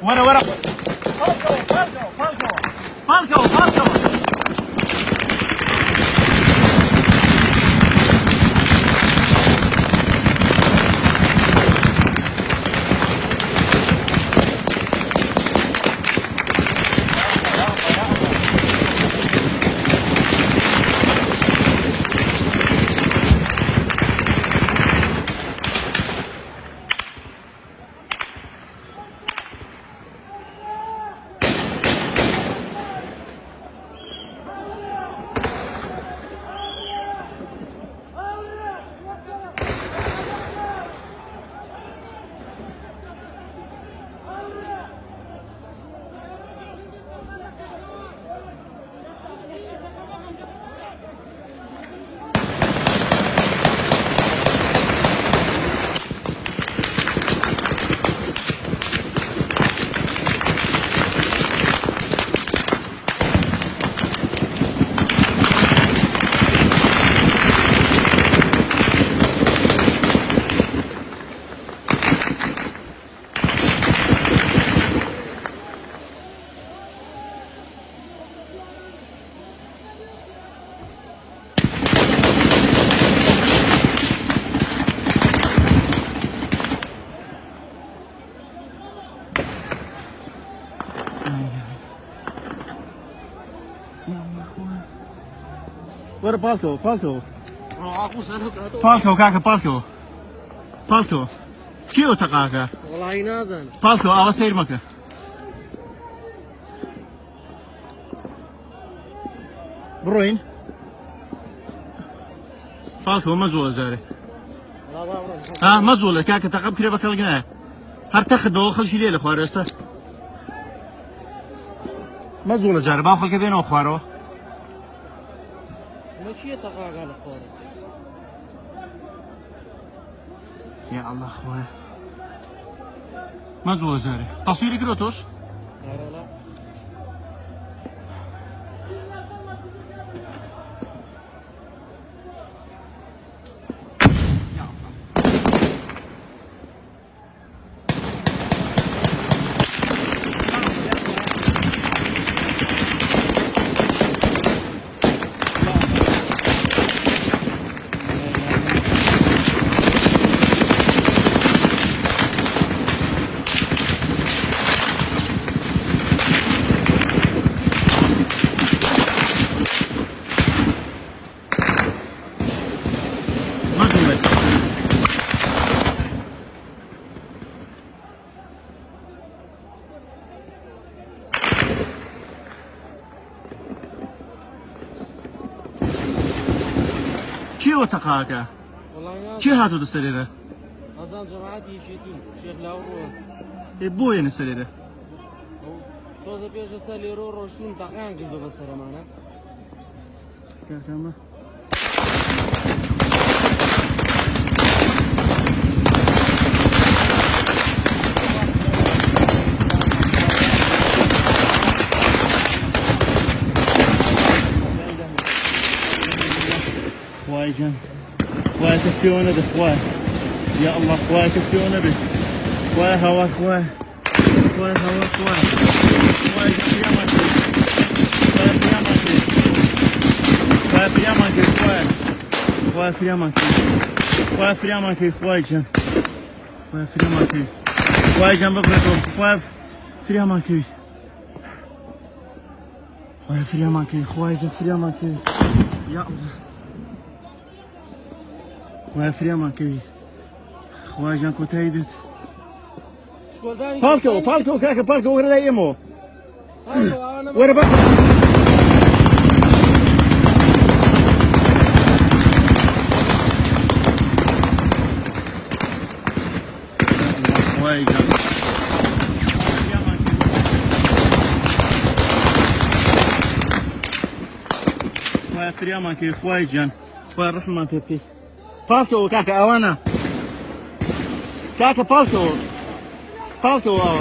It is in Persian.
ورا ورا. فالكو. ورا بالكو. بالكو كاكا بالكو. كيو تقاكا؟ والله نازل. بالكو أو سير مكة. بروين. بالكو مزولة زاري. مزولة كاكا تقب كريبا كالقناة. هرتخد دول خلشي ليلة خوارسته. مزولة زاري باخل كبينو خوارو. ماشي تقاعد على الخوارج. يا الله خويا مزول زاري تصويري كروتوش لا كيو تقاكا؟ والله كي هاتو السريرة؟ أذان جماعتي شيتين شيخ لاورو. يبوين السريرة؟ توزا بيش ساليرو روشون تقيان كيزو بسر معنا. كاكا خواي جن خواي تسبيونا به خواي يا الله خواي تسبيونا به خواي هوا خواي هوا خواي قيامك خواي قيامك خواي قيامك خواي جن خواي جن بفرتو خواي قيامك خواي جن يا الله وافريامك خواجان كوتايدت بالكو كاكا بالكو ورا يمو ورا بالكو خواجان وافريامك خواجان ورحمة بك بالكو كاكا أوانا كاكا بالكو أوا